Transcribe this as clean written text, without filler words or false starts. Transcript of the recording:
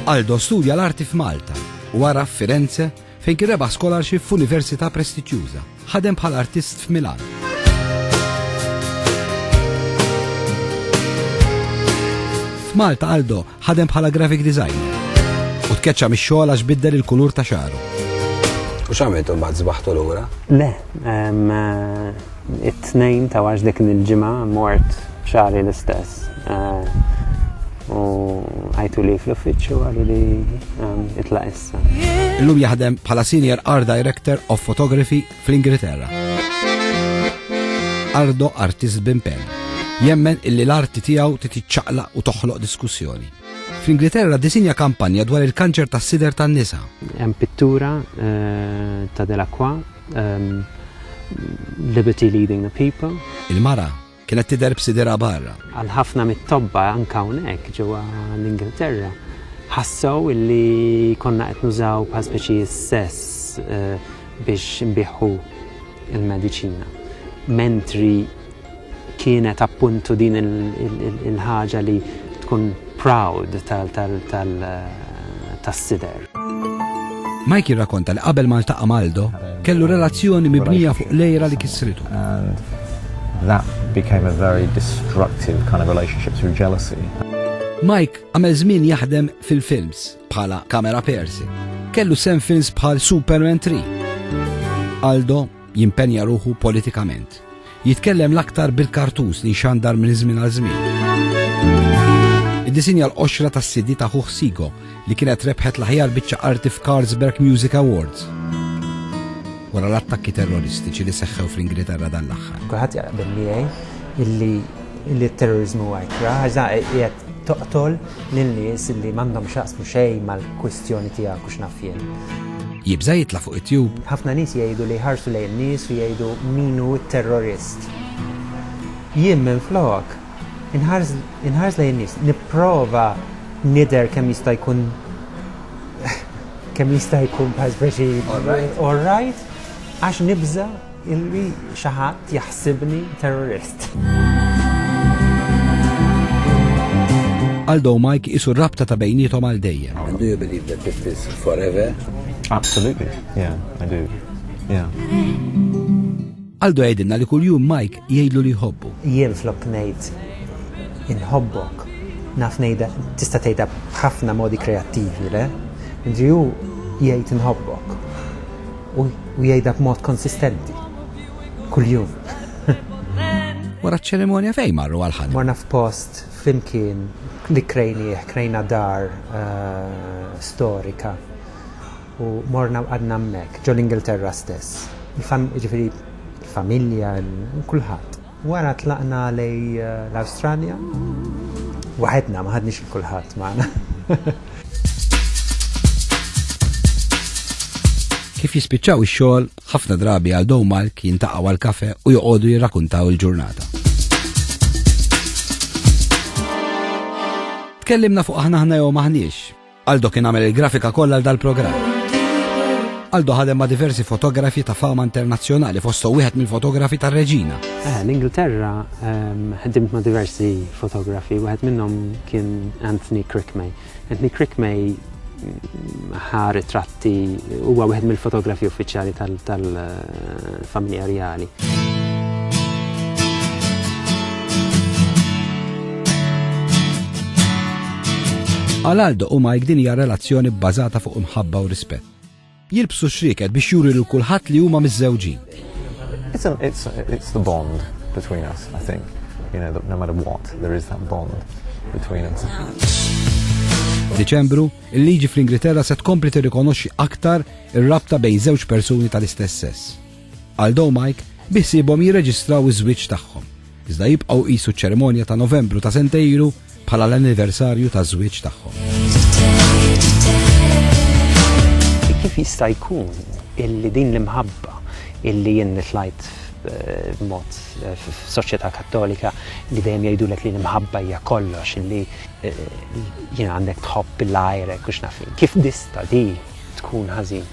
Aldo studja l-arti f'Malta u wara f'Firenze fejn kien rebaħ scholarship f'università prestiġjuża. Ħadem bħala artist f'Milan. F'Malta Aldo ħadem bħala graphic designer u tkeċċa mix-xogħol għax biddel il-kulur ta' xaru. U x'għamiltu mbagħad żbaħtu lura? Le, it-tnejn ta' għax dik il-ġimgħa mort xari l-istess. U għajtu li fl-uffiċċju għallu li itlaq issa. Illum jaħdem bħala Senior Art Director of Photography fl-Ingilterra. Aldo artist b'impenn. Jemmen illi l-arti tiegħu titiċċaqlaq u toħloq diskussjoni. Fl-Ingilterra disinja kampanja dwar il-kanċer tas-sider tan-nisa. Hemm pittura ta' Delacroix, Liberty Leading the People. Il-mara kienet tidher b'sidera barra. Għal ħafna mit-tobba anke hawnhekk ġewwa l-Ingilterra ħassew illi konna qed nużaw bħal speċi sess biex nbieħħu il-mediċina. Mentri kienet appuntu din il-ħaġa li tkun proud tas-sider. Mike jirrakkonta li qabel ma ltaqa' Aldo kellu relazzjoni mibnija fuq lejra li kisritu. That became a very destructive kind of relationship through jealousy. Mike għamel żmien jaħdem fil-films bħala camera person. Kellu sem films bħal Superman 3. Aldo jimpenja ruħu politikament. Jitkellem l-aktar bil-kartus li xandar minn żmien għal żmien. Iddisinja l-qoxra tas-CD ta' Hugo Sigo li kienet rebħet l-aħjar biċċa arti f'Carlsberg Music Awards. Wara l-attakki terroristiċi li seħħew fl-Ingilterra dan l-aħħar. Kulħadd jaqbel miegħi illi t-terrorizmu għajkra, ħaġa qiegħed toqtol lin-nies illi m'għandhom x'jaqsmu xejn mal-kwistjoni tiegħek u x'naf jien. Jibża jitla' fuq it-tube. Ħafna nies jgħidu li jħarsu lejn nies u jgħidu minu t-terrorist. Jien minflok inħars lejn nies, nipprova nidher kemm jista' jkun bħal speċi all right. Għax nibża illi xi ħadd jaħsibni terrorist. Aldo u Mike isu rabta ta' bejnietom għal dejjem. And do you believe that this is forever? Absolutely, yeah, I do. Yeah. Aldo jgħidilna li kuljum Mike jgħidlu li jħobbu. Jien flok ngħid inħobbok. Naf ngħidha tista' tgħidha b'ħafna modi kreattivi, le? Hu jgħid inħobbok. U jgħidha b'mod konsistenti. Kuljum. Wara ċ-ċerimonja fejn marru għal-ħanim? Morna f'post flimkien li krejna dar storika. U morna għadna hemmhekk ġol Ingilterra stess. Ġifieri il-familja, kulħadd. Wara tlaqna lej l-Awstralja, waħedna ma ħadniex il-kulħadd magħna. Kif jispiċċaw ix-xogħol, ħafna drabi Aldo u Mike jintaqgħu għall-kafe u joqogħdu jirrakkuntaw il-ġurnata. Tkellimna fuq aħna jew maħniex. Aldo kien għamel il-grafika kollha għal dal-programm. Aldo ħadem ma' diversi fotografi ta' fama internazzjonali fosthom wieħed mill-fotografi tar-Reġina. L-Ingilterra ħdimt ma' diversi fotografi, wieħed minnhom kien Anthony Crickmay. Anthony Crickmay ħa ritratti huwa wieħed mill-fotografi uffiċjali tal-familja reali. Għal Aldo u Mike din hija relazzjoni bbażata fuq imħabba u rispett. Jilbsu xrieket biex juri lil kulħadd li huma miż-żewġin. It's the bond between us, I think. You know, no matter what, there is that bond between us. F'Diċembru, il-liġi fl-Ingilterra se tkompli tirrikonoxxi aktar ir-rabta bejn żewġ persuni tal-istess sess. Aldo u Mike biħsiebhom jirreġistraw iż-żwieġ tagħhom. Iżda jibqgħu qisu ċ-ċerimonja ta' Novembru ta' sentejlu bħala l-anniversarju taż-żwieġ tagħhom. Kif jista' jkun illi din l-imħabba illi jien nitlajt b'mod f'soċjetà Kattolika li dejjem jgħidulek li l-imħabba hija kollox illi jien għandek tħobb il-għajrek u x'naf kif dista di tkun ħażin.